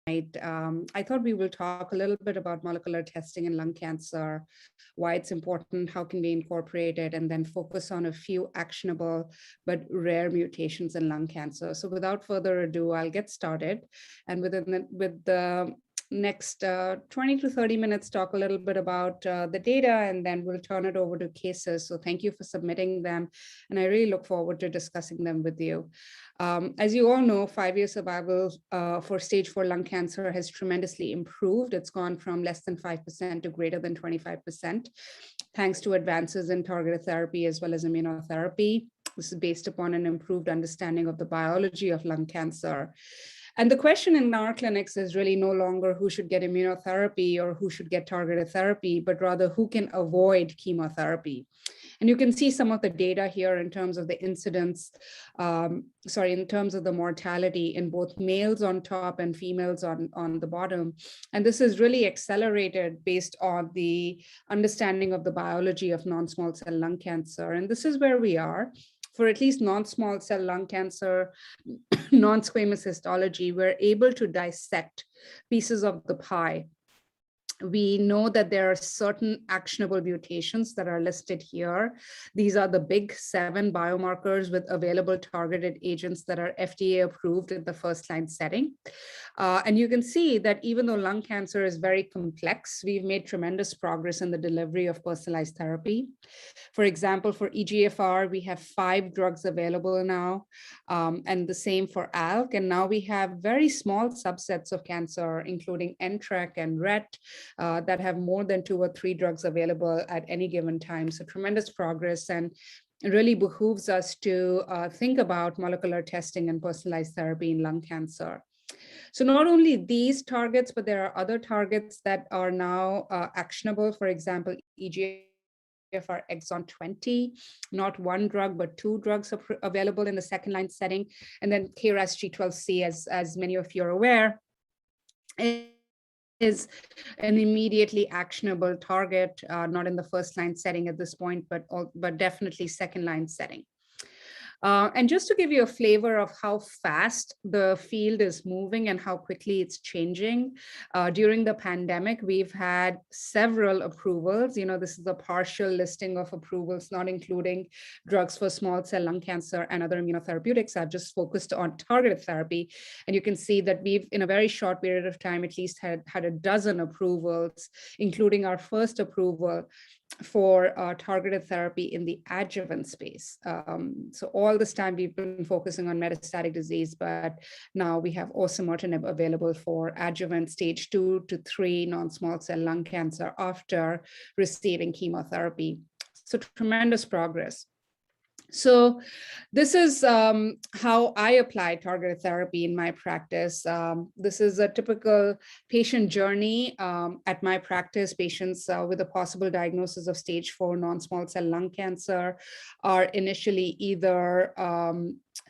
I thought we will talk a little bit about molecular testing in lung cancer, why it's important, how can we incorporate it, and then focus on a few actionable but rare mutations in lung cancer. So without further ado, I'll get started. And with the next 20 to 30 minutes, talk a little bit about the data, and then we'll turn it over to cases. So thank you for submitting them. And I really look forward to discussing them with you. As you all know, 5-year survival for stage 4 lung cancer has tremendously improved. It's gone from less than 5% to greater than 25%, thanks to advances in targeted therapy as well as immunotherapy. This is based upon an improved understanding of the biology of lung cancer. And the question in our clinics is really no longer who should get immunotherapy or who should get targeted therapy, but rather who can avoid chemotherapy. And you can see some of the data here in terms of the incidence, in terms of the mortality in both males on top and females on the bottom. And this is really accelerated based on the understanding of the biology of non-small cell lung cancer. And this is where we are. For at least non-small cell lung cancer, non-squamous histology, we're able to dissect pieces of the pie. We know that there are certain actionable mutations that are listed here. These are the big 7 biomarkers with available targeted agents that are FDA approved in the first-line setting. And you can see that even though lung cancer is very complex, we've made tremendous progress in the delivery of personalized therapy. For example, for EGFR, we have 5 drugs available now, and the same for ALK. And now we have very small subsets of cancer, including NTRK and RET, that have more than 2 or 3 drugs available at any given time. So tremendous progress, and it really behooves us to think about molecular testing and personalized therapy in lung cancer. So not only these targets, but there are other targets that are now actionable. For example, EGFR exon 20, not 1 drug, but 2 drugs are available in the second-line setting. And then KRAS G12C, as many of you are aware, is an immediately actionable target, not in the first-line setting at this point, but definitely second-line setting. And just to give you a flavor of how fast the field is moving and how quickly it's changing, during the pandemic, we've had several approvals. You know, this is a partial listing of approvals, not including drugs for small cell lung cancer and other immunotherapeutics. I've just focused on targeted therapy. And you can see that we've, in a very short period of time, at least had a dozen approvals, including our first approval for targeted therapy in the adjuvant space. So all this time we've been focusing on metastatic disease, but now we have osimertinib available for adjuvant stage 2 to 3 non-small cell lung cancer after receiving chemotherapy. So tremendous progress. So this is how I apply targeted therapy in my practice. This is a typical patient journey at my practice. Patients with a possible diagnosis of stage 4 non-small cell lung cancer are initially either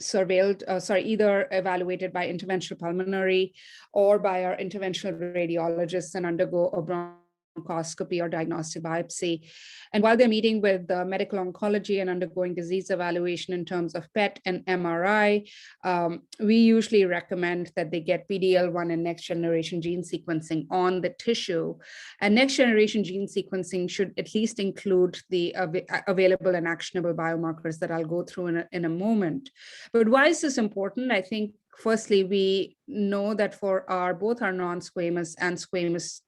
either evaluated by interventional pulmonary or by our interventional radiologists and undergo a bronchoscopy or diagnostic biopsy. And while they're meeting with the medical oncology and undergoing disease evaluation in terms of PET and MRI, we usually recommend that they get PD-L1 and next generation gene sequencing on the tissue. And next generation gene sequencing should at least include the available and actionable biomarkers that I'll go through in a moment. But why is this important? I think firstly, we know that for both our non-squamous and squamous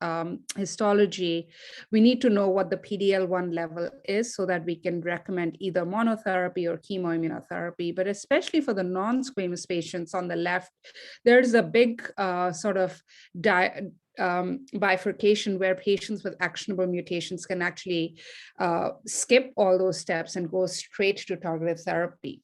histology, we need to know what the PD-L1 level is so that we can recommend either monotherapy or chemoimmunotherapy. But especially for the non-squamous patients on the left, there's a big bifurcation where patients with actionable mutations can actually skip all those steps and go straight to targeted therapy.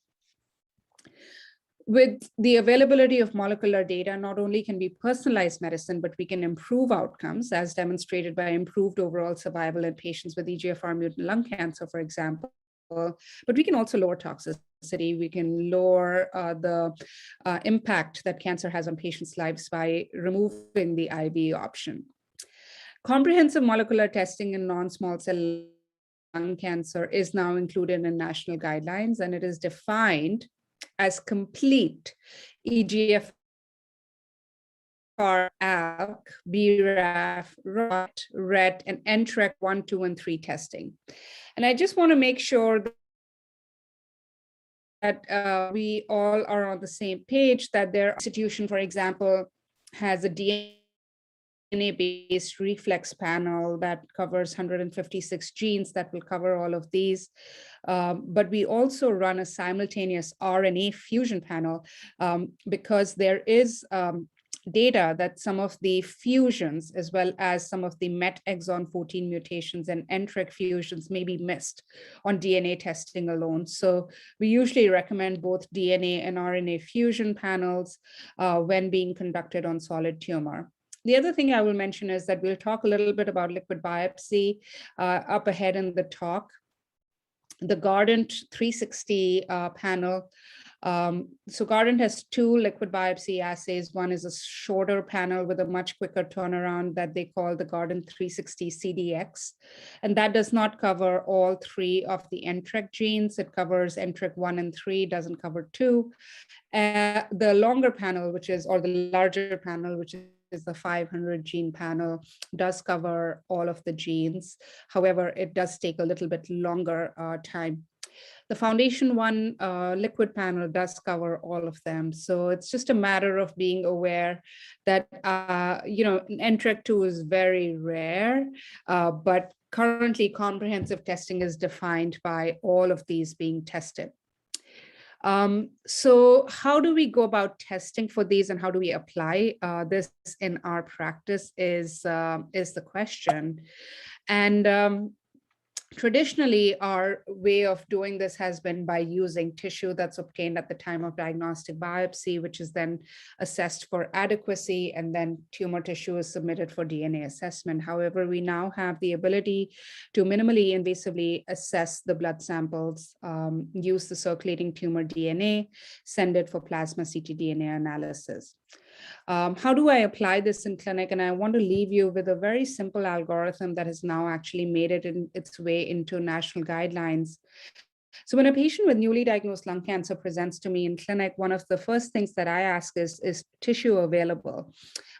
With the availability of molecular data, not only can we personalize medicine, but we can improve outcomes, as demonstrated by improved overall survival in patients with EGFR mutant lung cancer, for example. But we can also lower toxicity. We can lower the impact that cancer has on patients' lives by removing the IV option. Comprehensive molecular testing in non-small cell lung cancer is now included in national guidelines, and it is defined as complete EGFR ALK, BRAF, ROT, RET, and NTRK 1, 2, and 3 testing. And I just want to make sure that we all are on the same page, that their institution, for example, has a DNA-based reflex panel that covers 156 genes that will cover all of these. But we also run a simultaneous RNA fusion panel because there is data that some of the fusions, as well as some of the MET exon 14 mutations and NTRK fusions, may be missed on DNA testing alone. So we usually recommend both DNA and RNA fusion panels when being conducted on solid tumor. The other thing I will mention is that we'll talk a little bit about liquid biopsy up ahead in the talk. The Guardant 360 panel. So Guardant has 2 liquid biopsy assays. One is a shorter panel with a much quicker turnaround that they call the Guardant 360 CDX. And that does not cover all 3 of the NTRK genes. It covers NTRK 1 and 3, doesn't cover 2. The longer panel, or the larger panel, which is the 500 gene panel, does cover all of the genes. However, it does take a little bit longer time. The Foundation 1 liquid panel does cover all of them. So it's just a matter of being aware that, NTRK 2 is very rare, but currently comprehensive testing is defined by all of these being tested. So how do we go about testing for these, and how do we apply this in our practice is the question. And traditionally, our way of doing this has been by using tissue that's obtained at the time of diagnostic biopsy, which is then assessed for adequacy, and then tumor tissue is submitted for DNA assessment. However, we now have the ability to minimally invasively assess the blood samples, use the circulating tumor DNA, send it for plasma ctDNA analysis. How do I apply this in clinic? And I want to leave you with a very simple algorithm that has now actually made its way into national guidelines. So when a patient with newly diagnosed lung cancer presents to me in clinic, one of the first things that I ask is tissue available?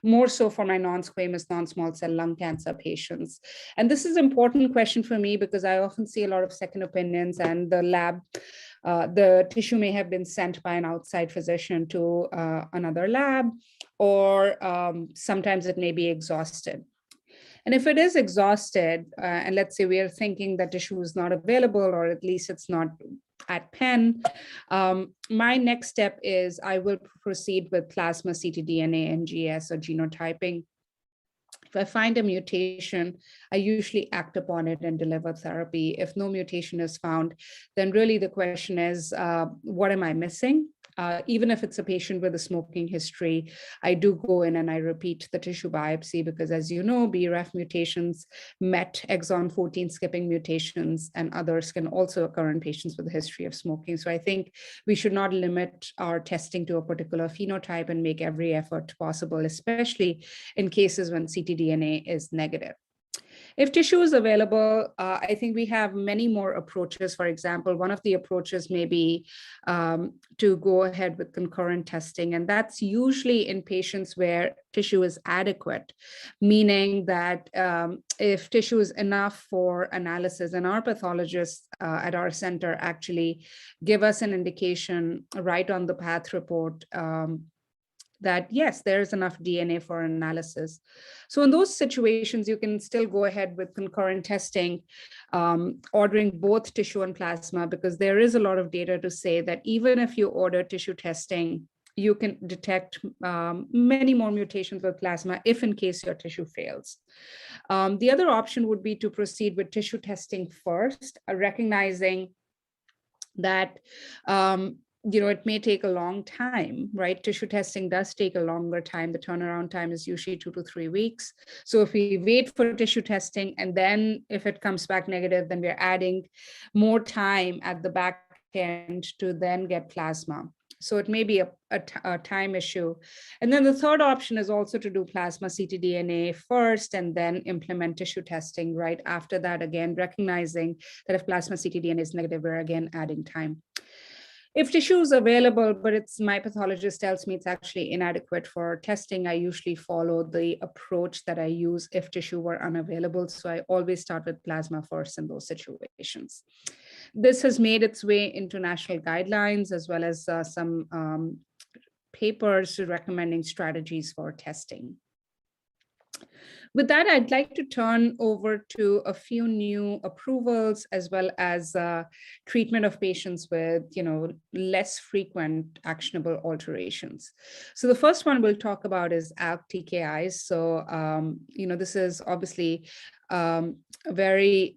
More so for my non-squamous, non-small cell lung cancer patients. And this is an important question for me because I often see a lot of second opinions, and the tissue may have been sent by an outside physician to another lab, or sometimes it may be exhausted. And if it is exhausted, and let's say we are thinking that tissue is not available, or at least it's not at Penn, my next step is I will proceed with plasma ctDNA, NGS, or genotyping. If I find a mutation, I usually act upon it and deliver therapy. If no mutation is found, then really the question is, what am I missing? Even if it's a patient with a smoking history, I do go in and I repeat the tissue biopsy because, as you know, BRAF mutations, MET exon 14 skipping mutations, and others can also occur in patients with a history of smoking. So I think we should not limit our testing to a particular phenotype and make every effort possible, especially in cases when ctDNA is negative. If tissue is available, I think we have many more approaches. For example, one of the approaches may be to go ahead with concurrent testing, and that's usually in patients where tissue is adequate, meaning that if tissue is enough for analysis, and our pathologists at our center actually give us an indication right on the path report that yes, there is enough DNA for analysis. So in those situations, you can still go ahead with concurrent testing, ordering both tissue and plasma, because there is a lot of data to say that even if you order tissue testing, you can detect many more mutations with plasma if in case your tissue fails. The other option would be to proceed with tissue testing first, recognizing that it may take a long time, right? Tissue testing does take a longer time. The turnaround time is usually 2 to 3 weeks. So if we wait for tissue testing, and then if it comes back negative, then we're adding more time at the back end to then get plasma. So it may be a time issue. And then the third option is also to do plasma ctDNA first and then implement tissue testing right after that, again, recognizing that if plasma ctDNA is negative, we're again adding time. If tissue is available, but my pathologist tells me it's actually inadequate for testing, I usually follow the approach that I use if tissue were unavailable. So I always start with plasma first in those situations. This has made its way into national guidelines as well as some papers recommending strategies for testing. With that, I'd like to turn over to a few new approvals as well as treatment of patients with, less frequent actionable alterations. So the first one we'll talk about is ALK TKIs. So, this is obviously a very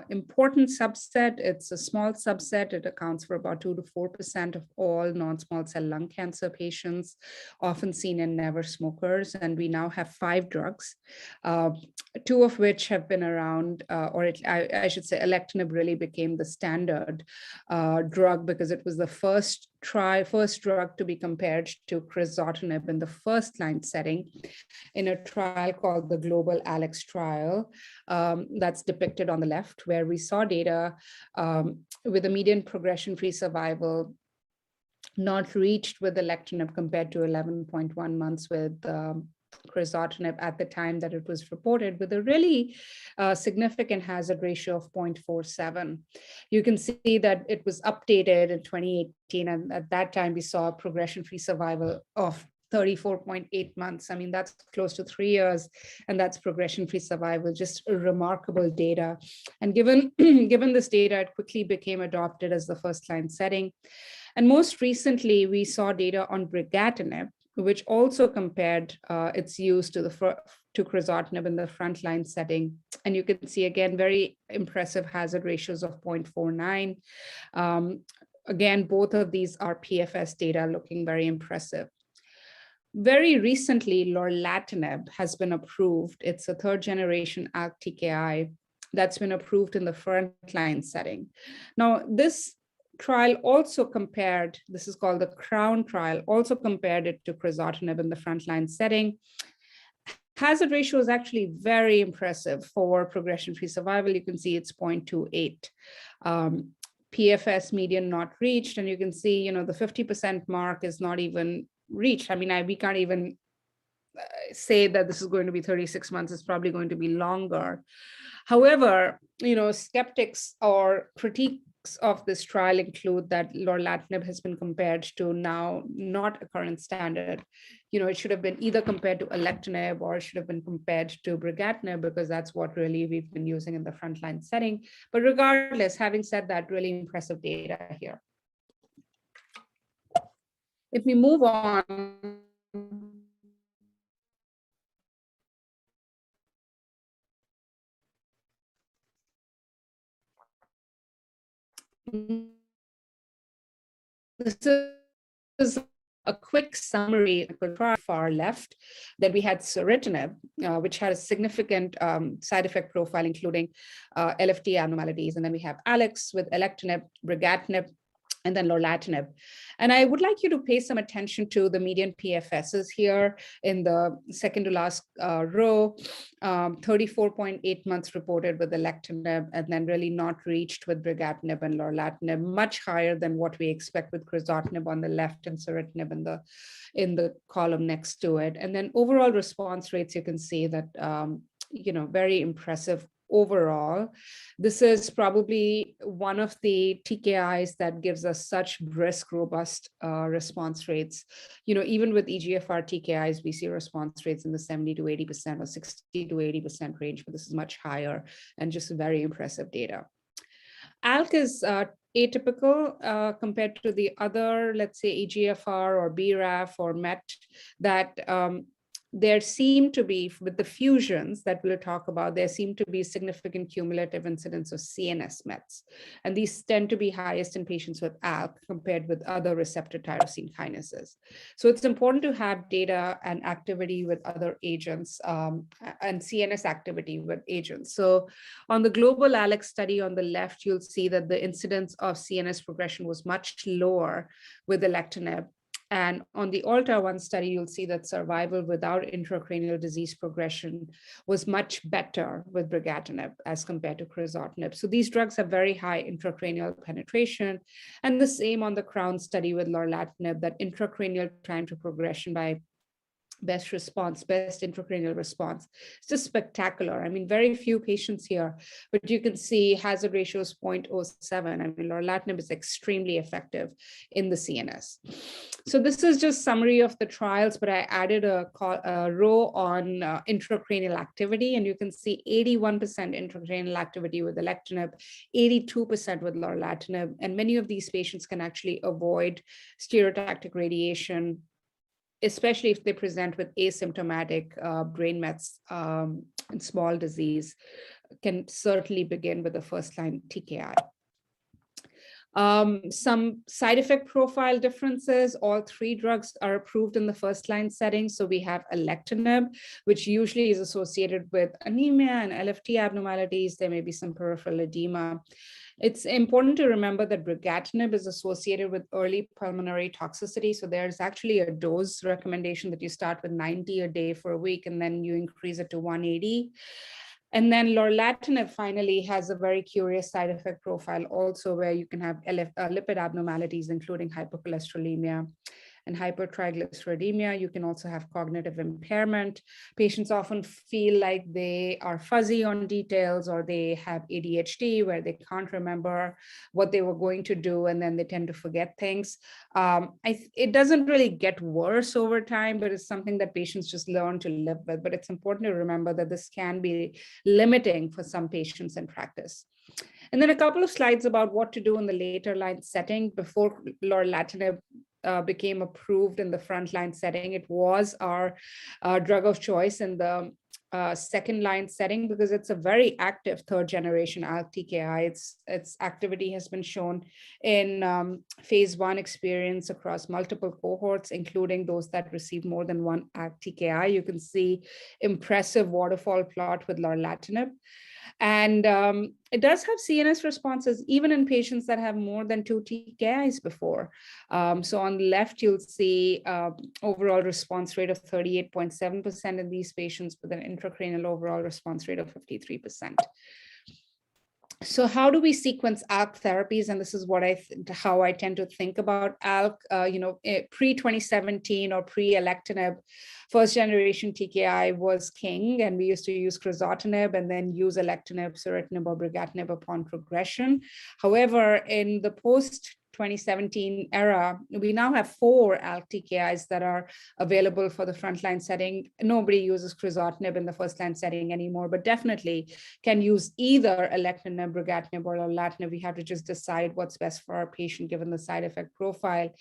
important subset. It's a small subset. It accounts for about 2 to 4% of all non-small cell lung cancer patients, often seen in never smokers. And we now have 5 drugs, 2 of which have been around, I should say alectinib really became the standard drug because it was the first drug to be compared to crizotinib in the first line setting in a trial called the Global ALEX trial. That's depicted on the left, where we saw data with a median progression-free survival not reached with alectinib compared to 11.1 months with crizotinib at the time that it was reported, with a really significant hazard ratio of 0.47. You can see that it was updated in 2018, and at that time we saw a progression-free survival of 34.8 months. I mean, that's close to 3 years, and that's progression-free survival, just remarkable data. And given this data, it quickly became adopted as the first-line setting. And most recently, we saw data on brigatinib, which also compared its use to crizotinib in the frontline setting. And you can see, again, very impressive hazard ratios of 0.49. Again, both of these are PFS data looking very impressive. Very recently, lorlatinib has been approved. It's a 3rd generation ALK TKI that's been approved in the frontline setting. Now, this trial also compared, this is called the CROWN trial, also compared it to crizotinib in the frontline setting. Hazard ratio is actually very impressive for progression-free survival. You can see it's 0.28. PFS median not reached, and you can see, the 50% mark is not even reached. I mean, we can't even say that this is going to be 36 months. It's probably going to be longer. However, skeptics or critiques of this trial include that lorlatinib has been compared to now not a current standard. It should have been either compared to alectinib or it should have been compared to brigatinib, because that's what really we've been using in the frontline setting. But regardless, having said that, really impressive data here. If we move on, this is a quick summary far left. Then we had ceritinib, which had a significant side effect profile, including LFT abnormalities. And then we have ALEX with alectinib, brigatinib, and then lorlatinib. And I would like you to pay some attention to the median PFSs here in the second to last row, 34.8 months reported with alectinib, and then really not reached with brigatinib and lorlatinib, much higher than what we expect with crizotinib on the left and ceritinib in the column next to it. And then overall response rates, you can see that, very impressive overall. This is probably one of the TKIs that gives us such brisk, robust response rates. Even with EGFR TKIs, we see response rates in the 70 to 80% or 60 to 80% range, but this is much higher and just very impressive data. ALK is atypical compared to the other, let's say, EGFR or BRAF or MET, that there seem to be, with the fusions that we'll talk about, there seem to be significant cumulative incidence of CNS Mets. And these tend to be highest in patients with ALK compared with other receptor tyrosine kinases. So it's important to have data and activity with other agents and CNS activity with agents. So on the global ALEX study on the left, you'll see that the incidence of CNS progression was much lower with alectinib. And on the Alta-1 study, you'll see that survival without intracranial disease progression was much better with brigatinib as compared to crizotinib. So these drugs have very high intracranial penetration. And the same on the Crown study with lorlatinib, that intracranial time to progression by best intracranial response. It's just spectacular. I mean, very few patients here, but you can see hazard ratio is 0.07. I mean, lorlatinib is extremely effective in the CNS. So this is just summary of the trials, but I added a row on intracranial activity, and you can see 81% intracranial activity with alectinib, 82% with lorlatinib, and many of these patients can actually avoid stereotactic radiation, especially if they present with asymptomatic brain mets and small disease, can certainly begin with the first-line TKI. Some side effect profile differences. All three drugs are approved in the first-line setting. So we have alectinib, which usually is associated with anemia and LFT abnormalities. There may be some peripheral edema. It's important to remember that brigatinib is associated with early pulmonary toxicity. So there's actually a dose recommendation that you start with 90 a day for a week, and then you increase it to 180. And then lorlatinib finally has a very curious side effect profile also, where you can have lipid abnormalities, including hypercholesterolemia and hypertriglyceridemia. You can also have cognitive impairment. Patients often feel like they are fuzzy on details, or they have ADHD where they can't remember what they were going to do, and then they tend to forget things. It doesn't really get worse over time, but it's something that patients just learn to live with. But it's important to remember that this can be limiting for some patients in practice. And then a couple of slides about what to do in the later line setting. Before lorlatinib became approved in the frontline setting, it was our drug of choice in the second line setting, because it's a very active third generation ALK TKI. Its activity has been shown in phase 1 experience across multiple cohorts, including those that received more than one ALK TKI. You can see impressive waterfall plot with lorlatinib. And it does have CNS responses, even in patients that have more than 2 TKIs before. So on the left, you'll see overall response rate of 38.7% in these patients with an intracranial overall response rate of 53%. So how do we sequence ALK therapies? And this is what how I tend to think about ALK. Pre-2017 or pre-alectinib, first generation TKI was king, and we used to use crizotinib and then use alectinib, ceritinib, or brigatinib upon progression. However, in the post 2017 era, we now have 4 ALK TKIs that are available for the frontline setting. Nobody uses crizotinib in the first line setting anymore, but definitely can use either alectinib, brigatinib, or lorlatinib. We have to just decide what's best for our patient given the side effect profile.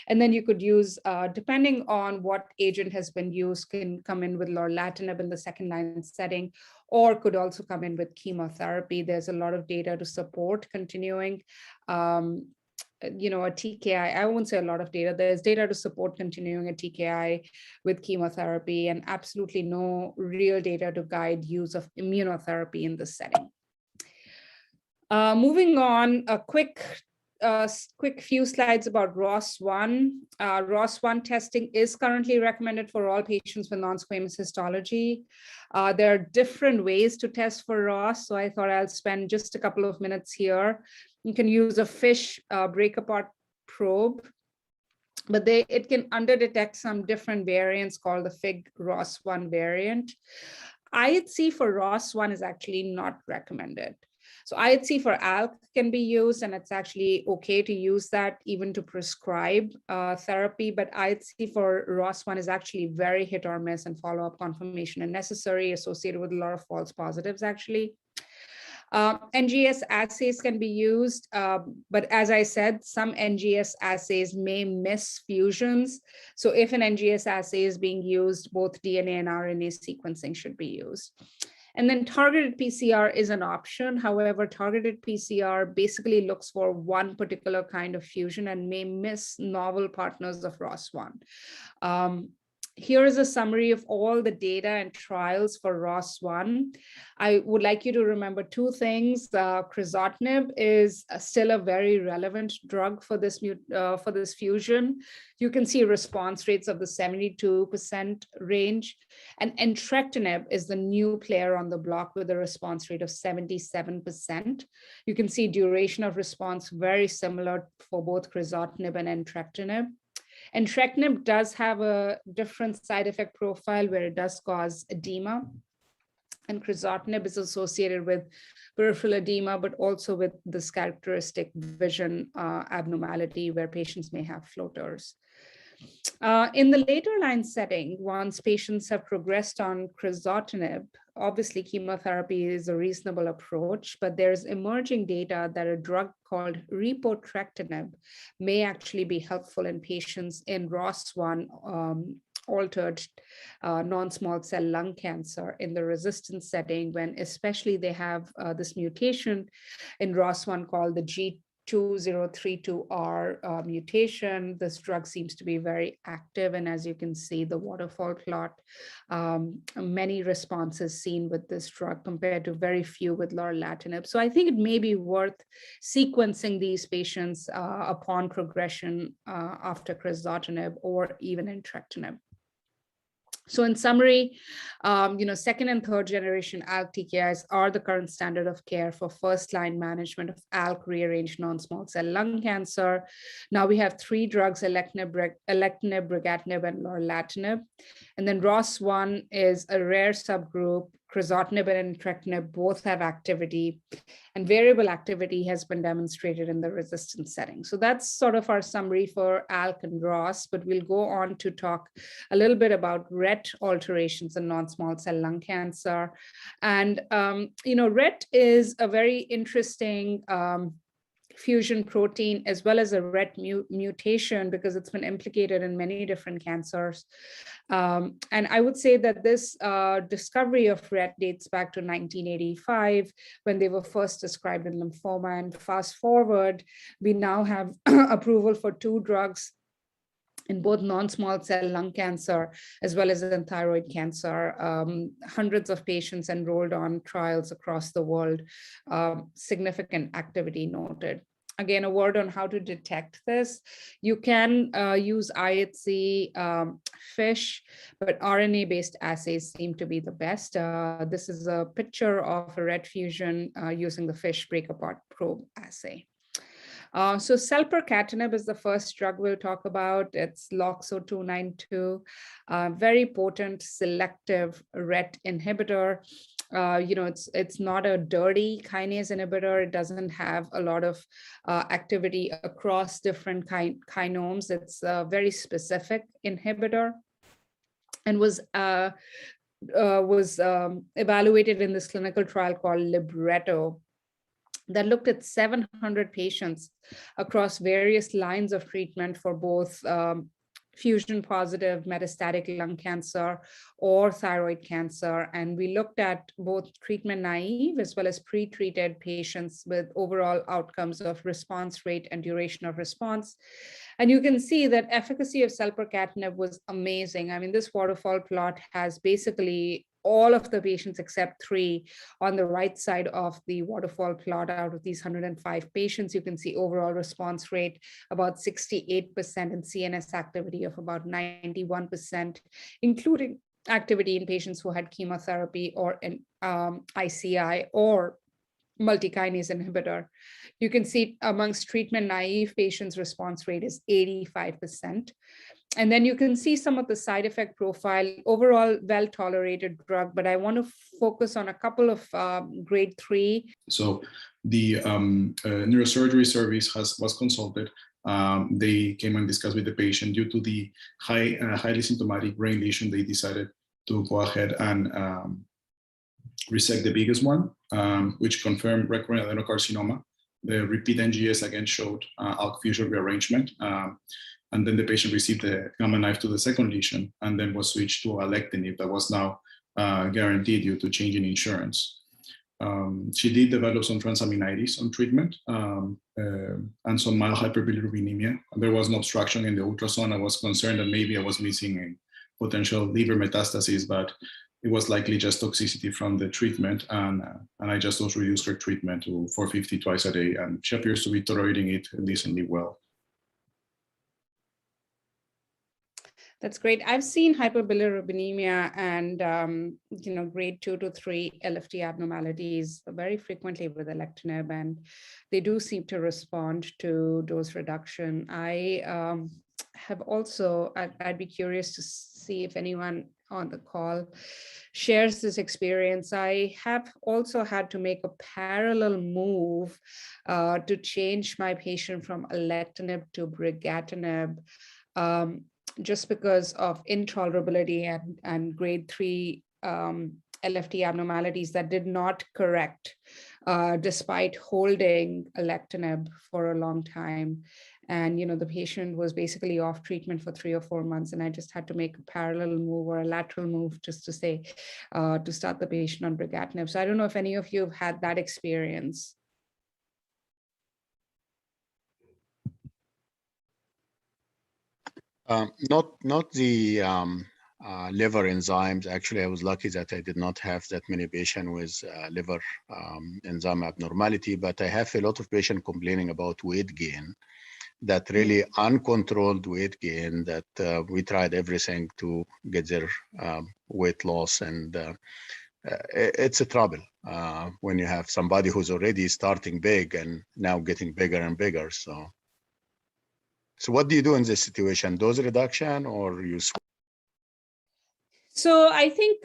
And then you could use, depending on what agent has been used, can come in with lorlatinib in the second line setting, or could also come in with chemotherapy. There's a lot of data to support continuing a TKI. I won't say a lot of data. There's data to support continuing a TKI with chemotherapy, and absolutely no real data to guide use of immunotherapy in this setting. Moving on, a quick few slides about ROS1. ROS1 testing is currently recommended for all patients with non-squamous histology. There are different ways to test for ROS, so I thought I'll spend just a couple of minutes here. You can use a FISH break-apart probe, but it can underdetect some different variants called the FIG ROS1 variant. IHC for ROS1 is actually not recommended. So IHC for ALK can be used, and it's actually okay to use that even to prescribe therapy, but IHC for ROS1 is actually very hit or miss, and follow-up confirmation is necessary, associated with a lot of false positives actually. NGS assays can be used, but as I said, some NGS assays may miss fusions. So if an NGS assay is being used, both DNA and RNA sequencing should be used. And then targeted PCR is an option. However, targeted PCR basically looks for one particular kind of fusion and may miss novel partners of ROS1. Here is a summary of all the data and trials for ROS1. I would like you to remember two things. Crizotinib is still a very relevant drug for this fusion. You can see response rates of the 72% range. And entrectinib is the new player on the block with a response rate of 77%. You can see duration of response very similar for both crizotinib and entrectinib. Entrectinib does have a different side effect profile where it does cause edema. And crizotinib is associated with peripheral edema, but also with this characteristic vision abnormality where patients may have floaters. In the later line setting, once patients have progressed on crizotinib, obviously chemotherapy is a reasonable approach, but there's emerging data that a drug called repotrectinib may actually be helpful in patients in ROS1 altered non-small cell lung cancer in the resistant setting, when especially they have this mutation in ROS1 called the G2032R mutation. This drug seems to be very active, and as you can see, the waterfall plot, many responses seen with this drug compared to very few with lorlatinib. So I think it may be worth sequencing these patients upon progression after crizotinib or even entrectinib. So in summary, second and third generation ALK TKIs are the current standard of care for first-line management of ALK rearranged non-small cell lung cancer. Now we have three drugs, alectinib, brigatinib, and lorlatinib. And then ROS1 is a rare subgroup. Crizotinib and entrectinib both have activity, and variable activity has been demonstrated in the resistant setting. So that's sort of our summary for ALK and ROS, but we'll go on to talk a little bit about RET alterations in non-small cell lung cancer. And, RET is a very interesting fusion protein, as well as a RET mutation, because it's been implicated in many different cancers. And I would say that this discovery of RET dates back to 1985, when they were first described in lymphoma. And fast forward, we now have approval for two drugs in both non-small cell lung cancer as well as in thyroid cancer. Hundreds of patients enrolled on trials across the world, significant activity noted. Again, a word on how to detect this. You can use IHC, FISH, but RNA-based assays seem to be the best. This is a picture of a RET fusion using the FISH break-apart probe assay. So Celpercatinib is the first drug we'll talk about. It's LOXO-292, very potent selective RET inhibitor. It's not a dirty kinase inhibitor. It doesn't have a lot of activity across different kinomes. It's a very specific inhibitor, and was evaluated in this clinical trial called Libretto, that looked at 700 patients across various lines of treatment for both fusion positive metastatic lung cancer or thyroid cancer. And we looked at both treatment naive as well as pre-treated patients with overall outcomes of response rate and duration of response. And you can see that efficacy of Celpercatinib was amazing. I mean, this waterfall plot has basically all of the patients except 3 on the right side of the waterfall plot. Out of these 105 patients, you can see overall response rate about 68% and CNS activity of about 91%, including activity in patients who had chemotherapy or an ICI or multikinase inhibitor. You can see amongst treatment naive patients, response rate is 85%. And then you can see some of the side effect profile, overall well-tolerated drug, but I want to focus on a couple of grade 3. So the neurosurgery service was consulted. They came and discussed with the patient. Due to the highly symptomatic brain lesion, they decided to go ahead and resect the biggest one, which confirmed recurrent adenocarcinoma. The repeat NGS again showed ALK fusion rearrangement. And then the patient received the gamma knife to the second lesion and then was switched to alectinib that was now guaranteed due to change in insurance. She did develop some transaminitis on treatment and some mild hyperbilirubinemia. There was no obstruction in the ultrasound. I was concerned that maybe I was missing potential liver metastasis, but it was likely just toxicity from the treatment, and I just also reduced her treatment to 450 twice a day, and she appears to be tolerating it decently well. That's great. I've seen hyperbilirubinemia and grade 2 to 3 LFT abnormalities very frequently with alectinib, and they do seem to respond to dose reduction. I have also, I'd be curious to see if anyone on the call shares this experience. I have also had to make a parallel move to change my patient from alectinib to brigatinib, just because of intolerability and grade 3 LFT abnormalities that did not correct despite holding alectinib for a long time. And the patient was basically off treatment for 3 or 4 months, and I just had to make a parallel move or a lateral move just to say to start the patient on brigatinib. So I don't know if any of you have had that experience. Not the liver enzymes. Actually, I was lucky that I did not have that many patients with liver enzyme abnormality, but I have a lot of patients complaining about weight gain, that really uncontrolled weight gain, that we tried everything to get their weight loss, and it's a trouble when you have somebody who's already starting big and now getting bigger and bigger. So what do you do in this situation? Dose reduction, or you switch? So I think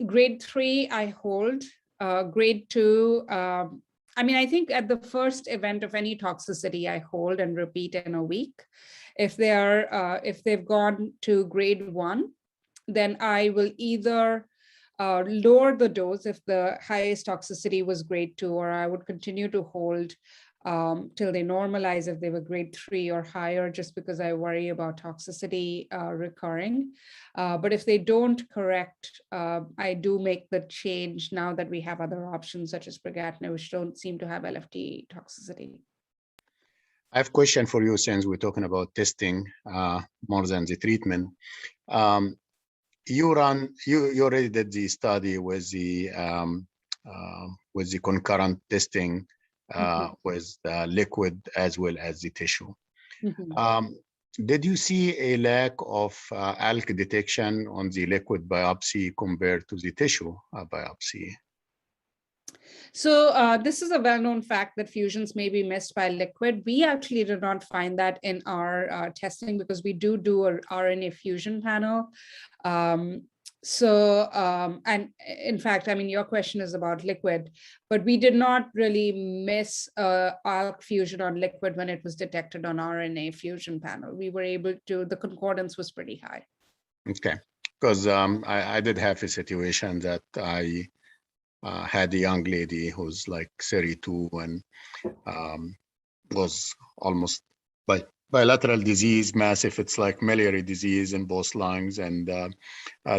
grade 3 I hold, grade 2, I think at the first event of any toxicity, I hold and repeat in a week. If they've gone to grade 1, then I will either lower the dose if the highest toxicity was grade 2, or I would continue to hold till they normalize if they were grade 3 or higher, just because I worry about toxicity recurring. But if they don't correct, I do make the change now that we have other options such as brigatinib, which don't seem to have LFT toxicity. I have a question for you, since we're talking about testing more than the treatment. You already did the study with the concurrent testing with the liquid as well as the tissue. Did you see a lack of ALK detection on the liquid biopsy compared to the tissue biopsy? So this is a well-known fact that fusions may be missed by liquid. We actually did not find that in our testing, because we do an RNA fusion panel. And in fact, your question is about liquid, but we did not really miss ALK fusion on liquid when it was detected on RNA fusion panel. We were able to, the concordance was pretty high. Okay, because I did have a situation that I had a young lady who's like 32 and was almost bilateral disease, massive. It's like miliary disease in both lungs, and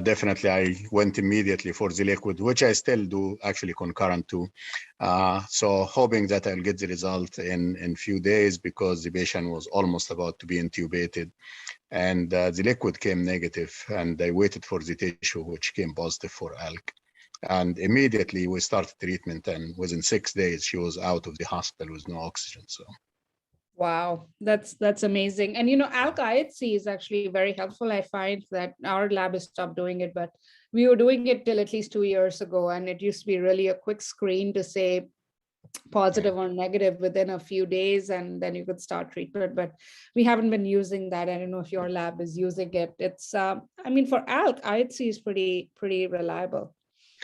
definitely I went immediately for the liquid, which I still do actually concurrent to. So hoping that I'll get the result in few days, because the patient was almost about to be intubated, and the liquid came negative, and I waited for the tissue, which came positive for ALK. And immediately we started treatment, and within 6 days she was out of the hospital with no oxygen. So wow, that's amazing. And ALK IHC is actually very helpful. I find that our lab has stopped doing it, but we were doing it till at least 2 years ago, and it used to be really a quick screen to say positive or negative within a few days, and then you could start treatment. But we haven't been using that. I don't know if your lab is using it. It's for ALK, IHC is pretty reliable.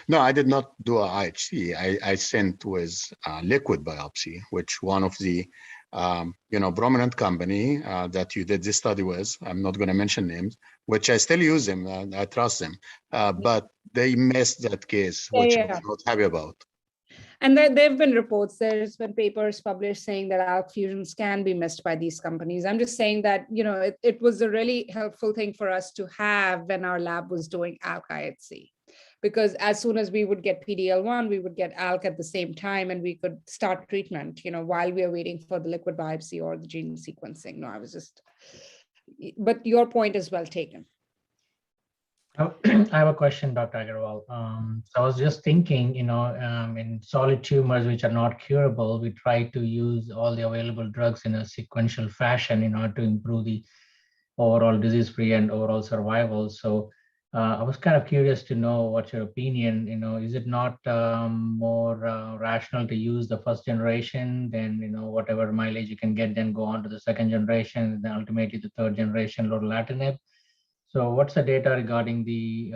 no, I did not do a IHC. I sent with liquid biopsy, which one of the prominent company that you did this study with, I'm not going to mention names, which I still use them, I trust them, but they missed that case, which I'm not happy about. And there have been reports, there's been papers published saying that ALK fusions can be missed by these companies. I'm just saying that, it was a really helpful thing for us to have when our lab was doing ALK IHC. Because as soon as we would get PD-L1, we would get ALK at the same time, and we could start treatment, while we are waiting for the liquid biopsy or the gene sequencing. No, but your point is well taken. I have a question, Dr. Agarwal. So I was just thinking, in solid tumors which are not curable, we try to use all the available drugs in a sequential fashion in order to improve the overall disease-free and overall survival. So I was kind of curious to know what's your opinion. Is it not more rational to use the first generation, then whatever mileage you can get, then go on to the second generation, and then ultimately the third generation lorlatinib? So what's the data regarding the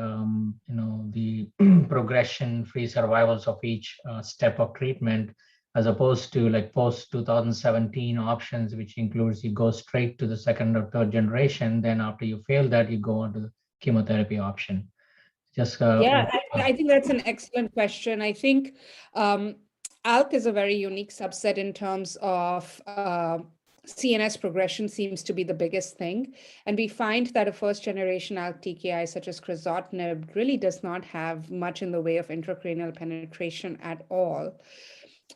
the progression-free survivals of each step of treatment, as opposed to like post 2017 options, which includes you go straight to the second or third generation, then after you fail that, you go on to the chemotherapy option? Just Yeah, I think that's an excellent question. I think ALK is a very unique subset in terms of CNS progression seems to be the biggest thing. And we find that a first generation ALK TKI such as crizotinib really does not have much in the way of intracranial penetration at all.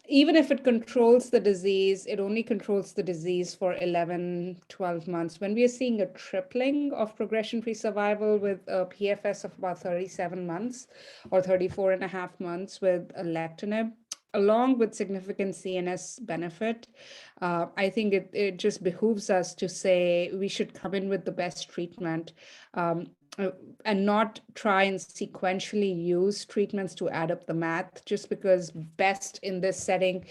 Even if it controls the disease, it only controls the disease for 11, 12 months. When we are seeing a tripling of progression-free survival with a PFS of about 37 months or 34 and a half months with alectinib, along with significant CNS benefit, I think it just behooves us to say we should come in with the best treatment and not try and sequentially use treatments to add up the math, just because best in this setting